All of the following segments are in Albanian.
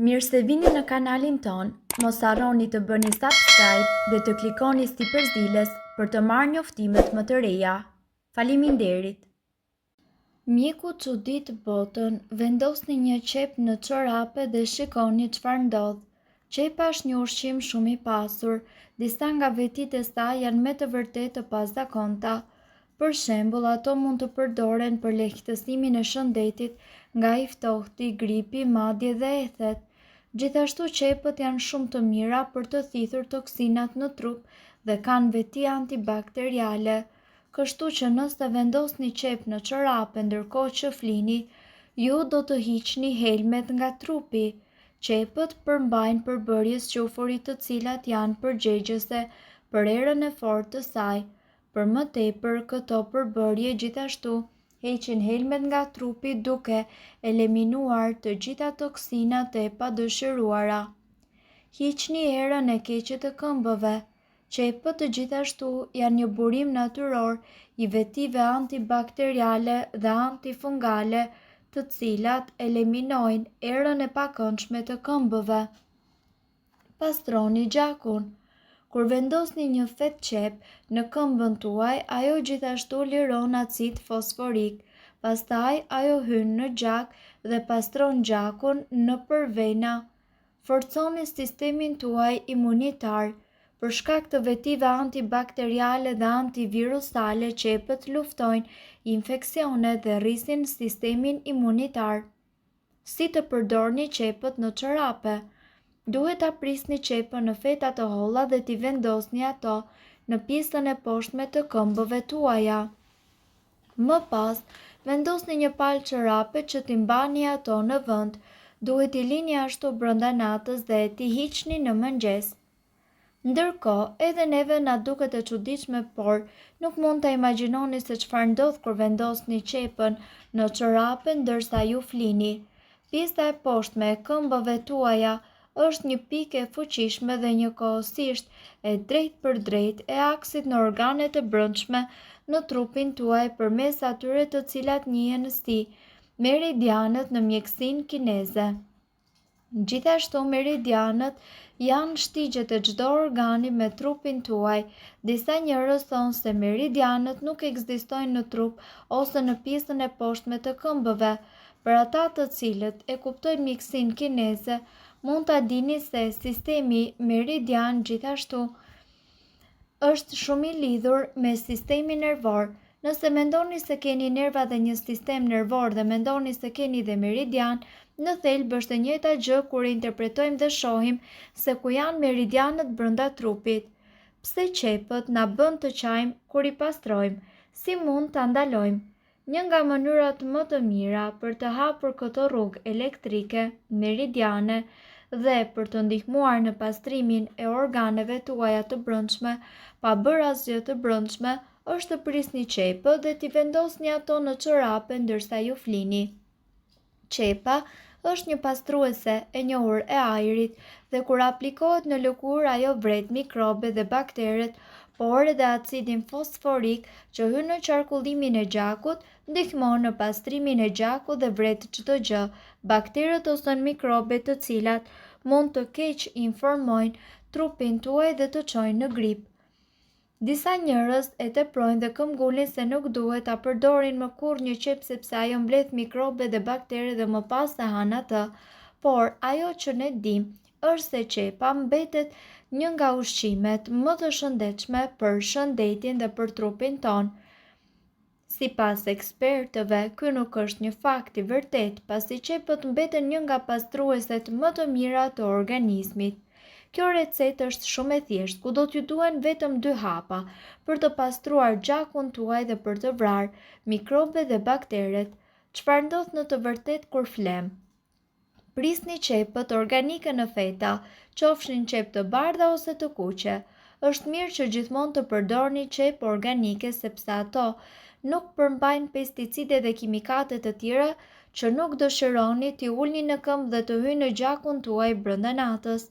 Mirë se vini në kanalin ton, mos harroni të bëni subscribe dhe të klikoni si përzdiles për të marrë njoftimet më të reja. Faleminderit! Mjeku çudit botën, vendosni një qep në çorape dhe shikoni çfarë ndodh. Qepa është një ushqim shumë i pasur, disa nga vetitë e saj janë me të vërtetë të pazakonta. Për shembull, ato mund të përdoren për lehtësimin e shëndetit nga i ftohti, gripi, madje dhe ethet. Gjithashtu qepët janë shumë të mira për të thithur toksinat në trup dhe kanë veti antibakteriale. Kështu që nëse vendosni qep në çorape ndërkohë që flini, ju do të hiqni helmet nga trupi. Qepët përmbajnë përbërjes qufurit të cilat janë përgjegjëse për erën e fortë të saj. Për më tepër, këto përbërje gjithashtu heqin helmet nga trupi duke eliminuar të gjitha toksinat e padëshiruara. Hiqni erën e keqe të këmbëve. Qepët gjithashtu janë një burim natyror i vetive antibakteriale dhe antifungale, të cilat eliminojnë erën e pakëndshme të këmbëve. Pastroni gjakun. Kur vendosni një fet qep në këmbën tuaj, ajo gjithashtu liron acid fosforik. Pastaj ajo hyn në gjak dhe pastron gjakun nëpër vena. Forconi sistemin tuaj imunitar. Për shkak të vetive antibakteriale dhe antivirusale, qepët luftojnë infeksionet dhe rrisin sistemin imunitar. Si të përdorni qepët në çorape? Duhet ta prisni qepën në feta të holla dhe t'i vendosni ato në pjesën e poshtme të këmbëve tuaja. Më pas, vendosni një palë çorape që t'i mbani ato në vend. Duhet t'i lini ashtu brenda natës dhe t'i hiqni në mëngjes. Ndërkohë, edhe neve na duket e çuditshme, por nuk mund ta imagjinoni se çfarë ndodh kur vendosni qepën në çorape ndërsa ju flini. Pjesa e poshtme e këmbëve tuaja është një pikë e fuqishme dhe njëkohësisht e drejtpërdrejtë e aksit në organet e brendshme në trupin tuaj përmes atyre të cilat njihen si meridianët në mjekësinë kineze. Gjithashtu, meridianët janë shtigjet e çdo organi me trupin tuaj. Disa njerëz thonë se meridianët nuk ekzistojnë në trup ose në pjesën e poshtme të këmbëve. Për ata të cilët e kuptojnë mjekësinë kineze, mund ta dini se sistemi meridian gjithashtu është shumë i lidhur me sistemin nervor. Nëse mendoni se keni nerva dhe një sistem nervor dhe mendoni se keni dhe meridian, në thelb është e njëjta gjë kur interpretojmë dhe shohim se ku janë meridianët brenda trupit. Pse qepët na bën të qajmë kur i pastrojmë? Si mund ta ndalojmë? Një nga mënyrat më të mira për të hapur këto rrugë elektrike, meridiane, dhe për të ndihmuar në pastrimin e organeve tuaja të brendshme, pa bërë asgjë të brendshme, është të prisni qepët dhe t'i vendosni ato në çorape ndërsa ju flini. Qepa është një pastruese e njohur e ajrit dhe kur aplikohet në lëkurë ajo vret mikrobe dhe bakteret, por edhe acidin fosforik që hyn në qarkullimin e gjakut, ndihmon në pastrimin e gjakut dhe vret çdo gjë, bakteret ose mikrobe të cilat mund të keq informojnë trupin tuaj dhe të çojnë në grip. Disa njerëz e teprojnë dhe këmbgulin se nuk duhet ta përdorin më kurrë një qep sepse ajo mbledh mikrobe dhe baktere dhe më pas e han atë, por ajo që ne dim është se qepa mbetet një nga ushqimet më të shëndetshme për shëndetin dhe për trupin ton. Sipas ekspertëve, ky nuk është një fakt i vërtetë, pasi qepët mbeten një nga pastrueset më të mira të organizmit. Kjo recetë është shumë e thjeshtë, ku do t'ju duhen vetëm 2 hapa për të pastruar gjakun tuaj dhe për të vrarë mikrobe dhe bakteret. Çfarë ndodh në të vërtetë kur flem? Prisni qepët organike në feta, qofshin qep të bardha ose të kuqe. Është mirë që gjithmonë të përdorni qep organike sepse ato nuk përmbajnë pesticide dhe kimikate të tjera që nuk dëshironi t'i ulni në këmbë dhe të hyjnë në gjakun tuaj brenda natës.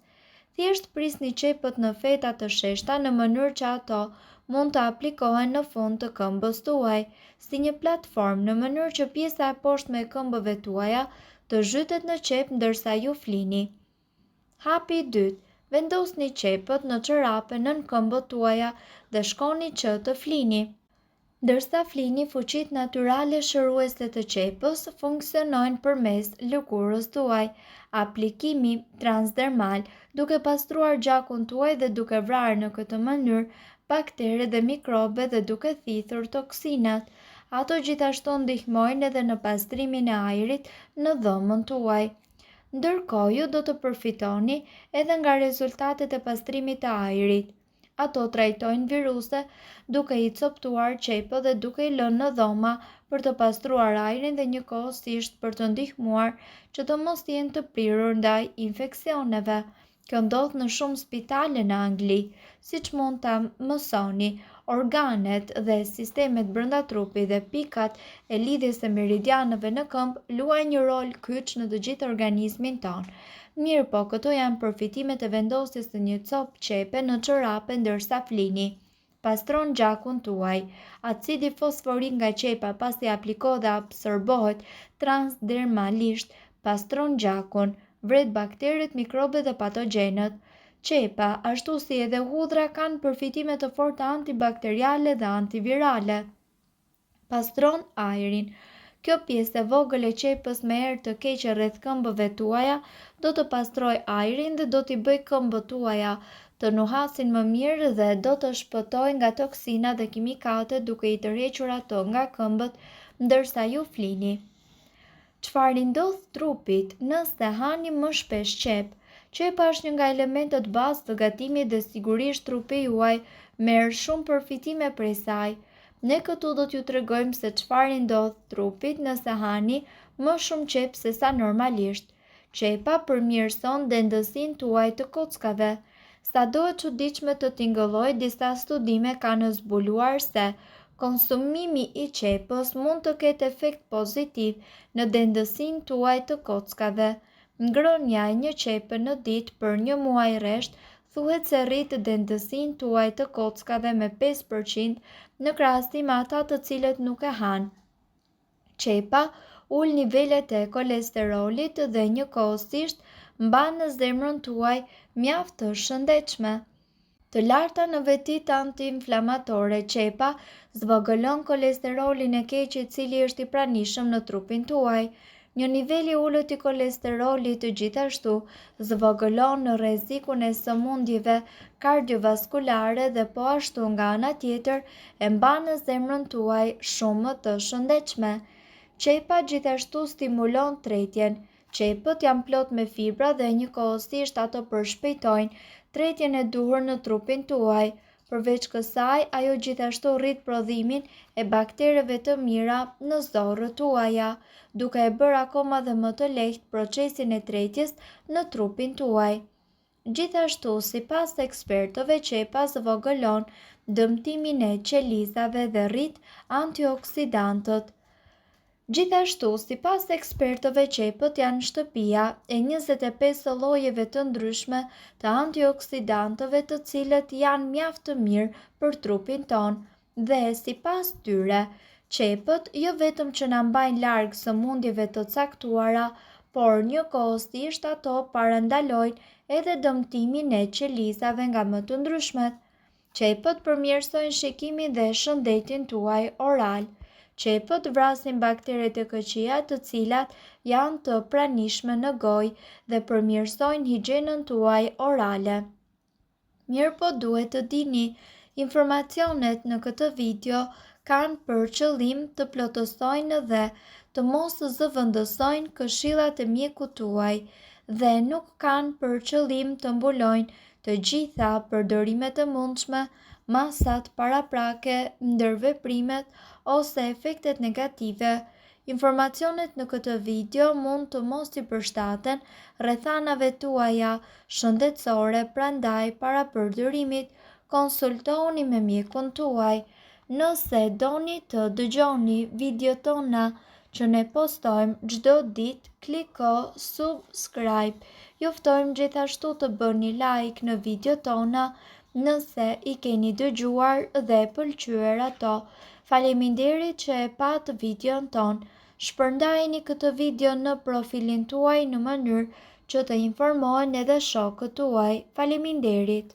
Thjesht prisni qepët në feta të sheshta në mënyrë që ato mund të aplikohen në fund të këmbës tuaj, si një platformë në mënyrë që pjesa e poshtme e këmbëve tuaja të zhytet në qep ndërsa ju flini. Hapi i dytë, vendosni qepët në çorape nën këmbët tuaja dhe shkoni që të flini. Ndërsa flini, fuqitë natyrale shëruese të qepës funksionojnë përmes lëkurës tuaj. Aplikimi transdermal, duke pastruar gjakun tuaj dhe duke vrarë në këtë mënyrë baktere dhe mikrobe dhe duke thithur toksinat. Ato gjithashtu ndihmojnë edhe në pastrimin e ajrit në dhomën tuaj. Ndërkohë, ju do të përfitoni edhe nga rezultatet e pastrimit të ajrit. Ato trajtojnë viruse duke i coptuar qepët dhe duke i lënë në dhoma për të pastruar ajrin dhe njëkohësisht për të ndihmuar që të mos jenë të prirur ndaj infeksioneve. Kjo ndodh në shumë spitale në Angli, siç mund ta mësoni. Organet dhe sistemet brenda trupit dhe pikat e lidhjes së meridianëve në këmbë luajnë një rol kyç në të gjithë organizmin tonë. Mirë po, këto janë përfitimet e vendosjes së një copë qepe në çorape ndërsa flini. Pastron gjakun tuaj. Acidi fosforik nga qepa pasi aplikohet dhe absorbohet transdermalisht, pastron gjakun, vret bakteret, mikrobet dhe patogjenët. Qepa, ashtu si edhe hudhra, kanë përfitime të forta antibakteriale dhe antivirale. Pastron ajrin. Kjo pjesë e vogël e qepës me erë të keqe rreth këmbëve tuaja do të pastroj ajrin dhe do t'i bëj këmbët tuaja të nuhasin më mirë dhe do të shpëtoj nga toksina dhe kimikate duke i tërhequr ato nga këmbët ndërsa ju flini. Çfarë ndodh trupit nëse hani më shpesh qep? Qepa është një nga elementët bazë të gatimit dhe sigurisht trupi juaj merr shumë përfitime prej saj. Ne këtu do t'ju tregojmë se çfarë ndodh trupit nëse hani më shumë qep se sa normalisht. Qepa përmirëson dendësinë tuaj të kockave. Sado e çuditshme të tingëlloj, disa studime kanë zbuluar se konsumimi i qepës mund të ketë efekt pozitiv në dendësinë tuaj të kockave. Ngrënia e një qepe në ditë për një muaj rresht thuhet se rrit dendësinë tuaj të kockave me 5% në krahasim me ata të cilët nuk e hanë. Qepa ul nivelet e kolesterolit dhe njëkohësisht mban në zemrën tuaj mjaft të shëndetshme. Të larta në vetit anti-inflamatore, qepa zvogëlon kolesterolin e keq i cili është i pranishëm në trupin tuaj. Një nivel i ulët i kolesterolit gjithashtu zvogëlon në rrezikun e sëmundjeve kardiovaskulare dhe po ashtu nga ana tjetër e mban në zemrën tuaj shumë më të shëndetshme. Qepa gjithashtu stimulon tretjen. Qepët janë plot me fibra dhe njëkohësisht ato përshpejtojnë tretjen e duhur në trupin tuaj. Përveç kësaj, ajo gjithashtu rrit prodhimin e baktereve të mira në zorrët tuaja, duke e bërë akoma dhe më të lehtë procesin e tretjes në trupin tuaj. Gjithashtu, sipas ekspertëve, qepa zvogëlon dëmtimin e qelizave dhe rrit antioksidantët. Gjithashtu, sipas ekspertëve, qepët janë shtëpia e 25 llojeve të ndryshme të antioksidantëve të cilët janë mjaft të mirë për trupin tonë dhe sipas tyre, qepët jo vetëm që na mbajnë larg sëmundjeve të caktuara, por njëkohësisht ato parandalojnë edhe dëmtimin e qelizave nga më të ndryshmet. Qepët përmirësojnë shikimin dhe shëndetin tuaj oral. Qepët vrasin bakteret e këqija të cilat janë të pranishme në gojë dhe përmirësojnë higjienën tuaj orale. Mirë po duhet të dini, informacionet në këtë video kanë për qëllim të plotësojnë dhe të mos zëvendësojnë këshillat e mjekut tuaj dhe nuk kanë për qëllim të mbulojnë të gjitha përdorimet e mundshme, masat paraprake, ndërveprimet ose efektet negative. Informacionet në këtë video mund të mos i përshtaten rrethanave tuaja shëndetësore, prandaj para përdorimit konsultohuni me mjekun tuaj. Nëse doni të dëgjoni videot tona që ne postojmë çdo ditë, kliko subscribe. Ju ftojmë gjithashtu të bëni like në videot tona Nëse i keni dëgjuar dhe pëlqyer ato, faleminderit që e pat videon ton. Shpërndajeni këtë video në profilin tuaj në mënyrë që të informohen edhe shokët tuaj. Faleminderit!